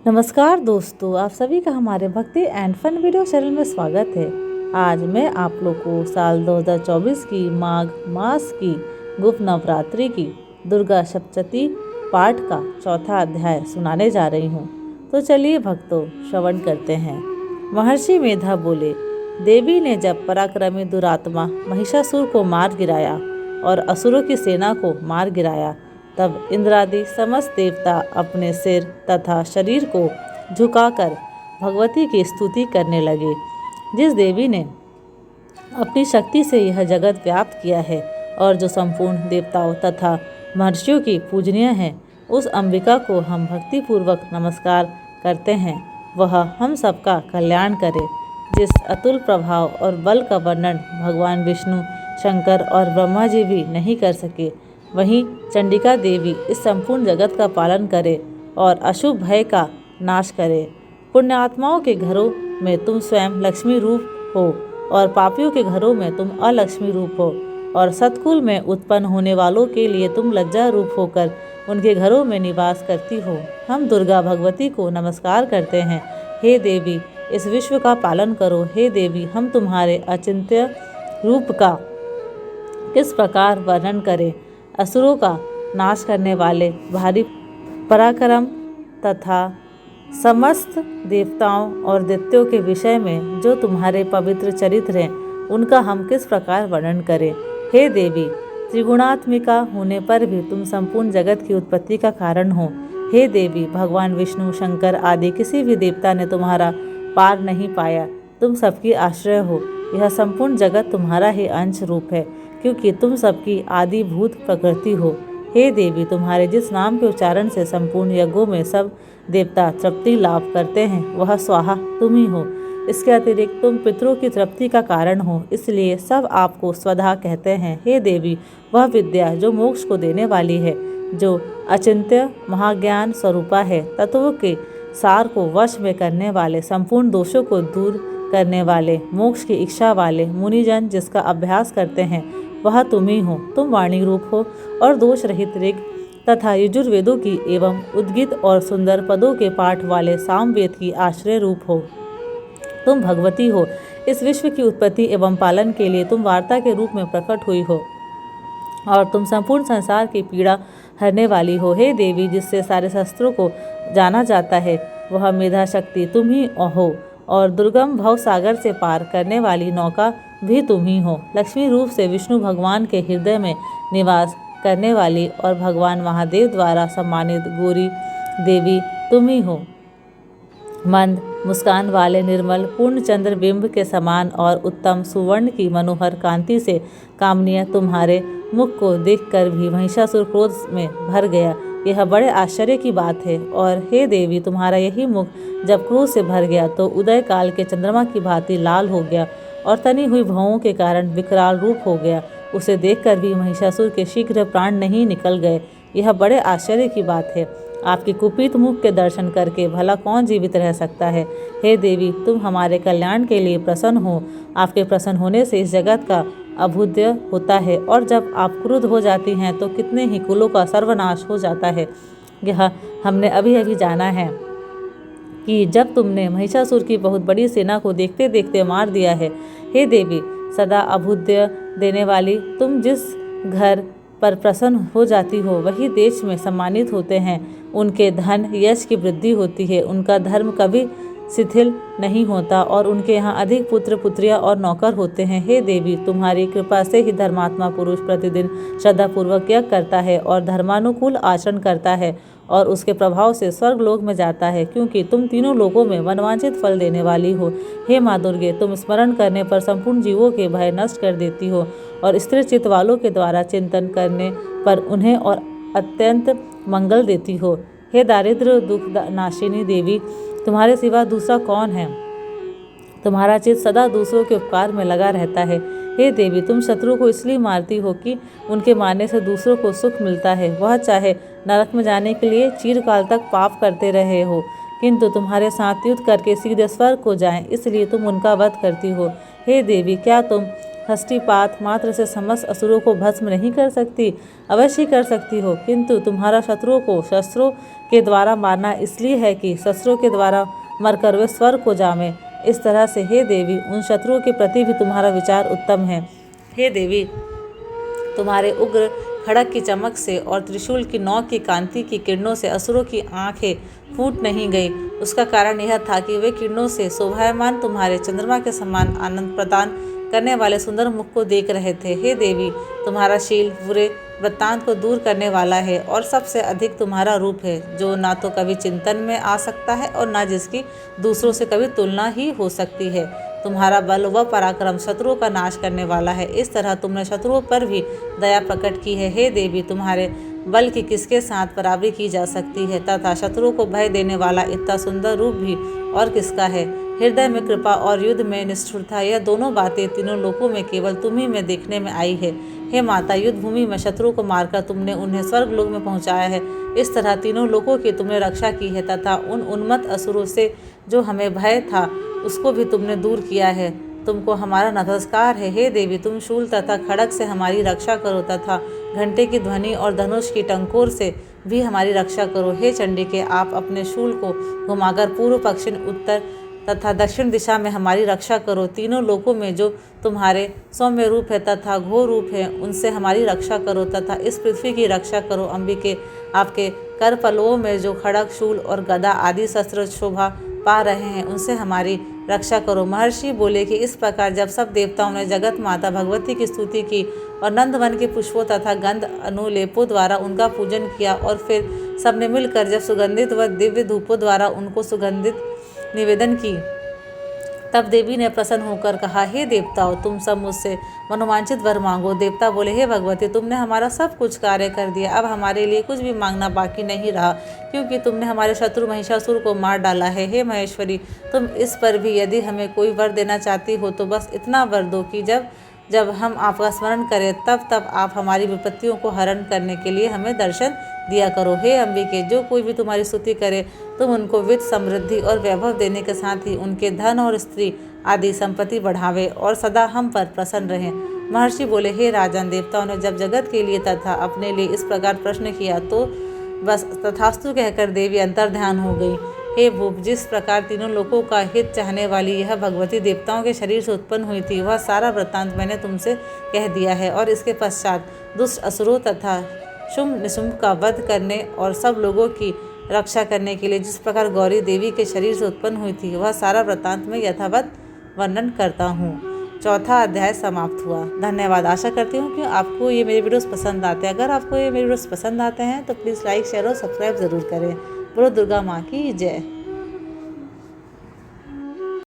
नमस्कार दोस्तों, आप सभी का हमारे भक्ति एंड फन वीडियो चैनल में स्वागत है। आज मैं आप लोग को साल 2024 की माघ मास की गुप्त नवरात्रि की दुर्गा सप्तशती पाठ का चौथा अध्याय सुनाने जा रही हूँ। तो चलिए भक्तों, श्रवण करते हैं। महर्षि मेधा बोले, देवी ने जब पराक्रमी दुरात्मा महिषासुर को मार गिराया और असुरों की सेना को मार गिराया, तब इंद्रादि समस्त देवता अपने सिर तथा शरीर को झुकाकर भगवती की स्तुति करने लगे। जिस देवी ने अपनी शक्ति से यह जगत व्याप्त किया है और जो संपूर्ण देवताओं तथा महर्षियों की पूजनीय है, उस अंबिका को हम भक्तिपूर्वक नमस्कार करते हैं। वह हम सबका कल्याण करे। जिस अतुल प्रभाव और बल का वर्णन भगवान विष्णु, शंकर और ब्रह्मा जी भी नहीं कर सके, वहीं चंडिका देवी इस संपूर्ण जगत का पालन करे और अशुभ भय का नाश करे। पुण्यात्माओं के घरों में तुम स्वयं लक्ष्मी रूप हो और पापियों के घरों में तुम अलक्ष्मी रूप हो, और सतकुल में उत्पन्न होने वालों के लिए तुम लज्जा रूप होकर उनके घरों में निवास करती हो। हम दुर्गा भगवती को नमस्कार करते हैं। हे देवी, इस विश्व का पालन करो। हे देवी, हम तुम्हारे अचिंत्य रूप का किस प्रकार वर्णन करें। असुरों का नाश करने वाले भारी पराक्रम तथा समस्त देवताओं और दैत्यों के विषय में जो तुम्हारे पवित्र चरित्र हैं, उनका हम किस प्रकार वर्णन करें। हे देवी, त्रिगुणात्मिका होने पर भी तुम संपूर्ण जगत की उत्पत्ति का कारण हो। हे देवी, भगवान विष्णु, शंकर आदि किसी भी देवता ने तुम्हारा पार नहीं पाया। तुम सबकी आश्रय हो। यह संपूर्ण जगत तुम्हारा ही अंश रूप है, क्योंकि तुम सबकी आदिभूत प्रकृति हो। हे देवी, तुम्हारे जिस नाम के उच्चारण से संपूर्ण यज्ञों में सब देवता तृप्ति लाभ करते हैं, वह स्वाहा तुम ही हो। इसके अतिरिक्त तुम पितरों की तृप्ति का कारण हो, इसलिए सब आपको स्वधा कहते हैं। हे देवी, वह विद्या जो मोक्ष को देने वाली है, जो अचिंत्य महाज्ञान स्वरूपा है, तत्वों के सार को वश में करने वाले, संपूर्ण दोषों को दूर करने वाले, मोक्ष की इच्छा वाले मुनिजन जिसका अभ्यास करते हैं, वह तुम ही हो। तुम वाणी रूप हो और दोष रहित ऋग तथा यजुर्वेदों की एवं उद्गित और सुंदर पदों के पाठ वाले सामवेद की आश्रय रूप हो। तुम भगवती हो। इस विश्व की उत्पत्ति एवं पालन के लिए तुम वार्ता के रूप में प्रकट हुई हो और तुम संपूर्ण संसार की पीड़ा हरने वाली हो। हे देवी, जिससे सारे शस्त्रों को जाना जाता है, वह मेधा शक्ति तुम ही हो और दुर्गम भव सागर से पार करने वाली नौका भी तुम ही हो। लक्ष्मी रूप से विष्णु भगवान के हृदय में निवास करने वाली और भगवान महादेव द्वारा सम्मानित गौरी देवी तुम ही हो। मंद मुस्कान वाले निर्मल पूर्ण चंद्र बिंब के समान और उत्तम सुवर्ण की मनोहर कांति से कामनीय तुम्हारे मुख को देखकर भी महिषासुर क्रोध में भर गया। यह बड़े आश्चर्य की बात है। और हे देवी, तुम्हारा यही मुख जब क्रोध से भर गया तो उदय काल के चंद्रमा की भांति लाल हो गया और तनी हुई भौं के कारण विकराल रूप हो गया। उसे देखकर भी महिषासुर के शीघ्र प्राण नहीं निकल गए। यह बड़े आश्चर्य की बात है। आपके कुपित मुख के दर्शन करके भला कौन जीवित रह सकता है। हे देवी, तुम हमारे कल्याण के लिए प्रसन्न हो। आपके प्रसन्न होने से इस जगत का अभुद्य होता है, और जब आप क्रुद्ध हो जाती हैं तो कितने ही कुलों का सर्वनाश हो जाता है। यह हमने अभी अभी जाना है कि जब तुमने महिषासुर की बहुत बड़ी सेना को देखते देखते मार दिया है। हे देवी, सदा अभुद्य देने वाली, तुम जिस घर पर प्रसन्न हो जाती हो, वही देश में सम्मानित होते हैं। उनके धन यश की वृद्धि होती है। उनका धर्म कभी शिथिल नहीं होता और उनके यहाँ अधिक पुत्र पुत्रियाँ और नौकर होते हैं। हे देवी, तुम्हारी कृपा से ही धर्मात्मा पुरुष प्रतिदिन श्रद्धापूर्वक यज्ञ करता है और धर्मानुकूल आचरण करता है और उसके प्रभाव से स्वर्गलोक में जाता है, क्योंकि तुम तीनों लोकों में मनवांछित फल देने वाली हो। हे माँ दुर्गे, तुम स्मरण करने पर संपूर्ण जीवों के भय नष्ट कर देती हो और स्थिर चित्त वालों के द्वारा चिंतन करने पर उन्हें और अत्यंत मंगल देती हो। हे दारिद्र्य दुख नाशिनी देवी, तुम्हारे सिवा दूसरा कौन है। तुम्हारा चित्त सदा दूसरों के उपकार में लगा रहता है। हे देवी, तुम शत्रु को इसलिए मारती हो कि उनके मारने से दूसरों को सुख मिलता है। वह चाहे नरक में जाने के लिए चिरकाल तक पाप करते रहे हो, किंतु तुम्हारे साथ युद्ध करके सीधे स्वर्ग को जाएं, इसलिए तुम उनका वध करती हो। हे देवी, क्या तुम दृष्टिपात मात्र से समस्त असुरों को भस्म नहीं कर सकती, अवश्य कर सकती हो, किंतु तुम्हारा शत्रुओं को शस्त्रों के द्वारा मारना इसलिए है कि शस्त्रों के द्वारा मरकर वे स्वर्ग को जामे। इस तरह से हे देवी, उन शत्रुओं के प्रति भी तुम्हारा विचार उत्तम है। हे देवी, तुम्हारे उग्र खड़ग की चमक से और त्रिशूल की नौक की कांति की किरणों से असुरों की आंखें फूट नहीं गई। उसका कारण यह था कि वे किरणों से शोभायमान तुम्हारे चंद्रमा के समान आनंद प्रदान करने वाले सुंदर मुख को देख रहे थे। हे देवी, तुम्हारा शील बुरे वृत्तांत को दूर करने वाला है और सबसे अधिक तुम्हारा रूप है, जो ना तो कभी चिंतन में आ सकता है और ना जिसकी दूसरों से कभी तुलना ही हो सकती है। तुम्हारा बल व पराक्रम शत्रुओं का नाश करने वाला है। इस तरह तुमने शत्रुओं पर भी दया प्रकट की है। हे देवी, तुम्हारे बल की किसके साथ बराबरी की जा सकती है, तथा शत्रुओं को भय देने वाला इतना सुंदर रूप भी और किसका है। हृदय में कृपा और युद्ध में निष्ठुरता, यह दोनों बातें तीनों लोकों में केवल तुम्ही में देखने में आई है। हे माता, युद्ध भूमि में शत्रुओं को मारकर तुमने उन्हें स्वर्ग लोक में पहुंचाया है। इस तरह तीनों लोकों की तुमने रक्षा की है, तथा उन उन्मत्त असुरों से जो हमें भय था उसको भी तुमने दूर किया है। तुमको हमारा नमस्कार है। हे देवी, तुम शूल तथा खड़ग से हमारी रक्षा करो, तथा घंटे की ध्वनि और धनुष की टंकोर से भी हमारी रक्षा करो। हे चंडिके, आप अपने शूल को घुमाकर पूर्व, पश्चिम, उत्तर तथा दक्षिण दिशा में हमारी रक्षा करो। तीनों लोकों में जो तुम्हारे सौम्य रूप है तथा घोर रूप है, उनसे हमारी रक्षा करो, तथा इस पृथ्वी की रक्षा करो। अंबिके, आपके कर पल्लवों में जो खड़ग, शूल और गदा आदि शस्त्र शोभा पा रहे हैं, उनसे हमारी रक्षा करो। महर्षि बोले कि इस प्रकार जब सब देवताओं ने जगत माता भगवती की स्तुति की और नंदवन के पुष्पों तथा गंध अनुलेपों द्वारा उनका पूजन किया, और फिर सबने मिलकर जब सुगंधित व दिव्य धूपों द्वारा उनको सुगंधित निवेदन की, तब देवी ने प्रसन्न होकर कहा, हे देवताओं, तुम सब मुझसे मनोवांछित वर मांगो। देवता बोले, हे भगवती, तुमने हमारा सब कुछ कार्य कर दिया, अब हमारे लिए कुछ भी मांगना बाकी नहीं रहा, क्योंकि तुमने हमारे शत्रु महिषासुर को मार डाला है। हे महेश्वरी, तुम इस पर भी यदि हमें कोई वर देना चाहती हो तो बस इतना वर दो कि जब हम आपका स्मरण करें तब आप हमारी विपत्तियों को हरण करने के लिए हमें दर्शन दिया करो। हे अंबिके, जो कोई भी तुम्हारी स्तुति करे तुम उनको वित्त, समृद्धि और वैभव देने के साथ ही उनके धन और स्त्री आदि संपत्ति बढ़ावे और सदा हम पर प्रसन्न रहें। महर्षि बोले, हे राजन, देवताओं ने जब जगत के लिए तथा अपने लिए इस प्रकार प्रश्न किया तो बस तथास्तु कहकर देवी अंतर्ध्यान हो गई। हे भूप, जिस प्रकार तीनों लोगों का हित चाहने वाली यह भगवती देवताओं के शरीर से उत्पन्न हुई थी, वह सारा वृत्तांत मैंने तुमसे कह दिया है। और इसके पश्चात दुष्ट असुरों तथा शुंभ निशुंभ का वध करने और सब लोगों की रक्षा करने के लिए जिस प्रकार गौरी देवी के शरीर से उत्पन्न हुई थी, वह सारा वृत्तांत में यथावत वर्णन करता हूँ। चौथा अध्याय समाप्त हुआ। धन्यवाद। आशा करती हूँ कि आपको ये मेरे वीडियोस पसंद आते हैं। अगर आपको ये मेरे वीडियोस पसंद आते हैं तो प्लीज़ लाइक, शेयर और सब्सक्राइब ज़रूर करें। बोलो दुर्गा माँ की जय।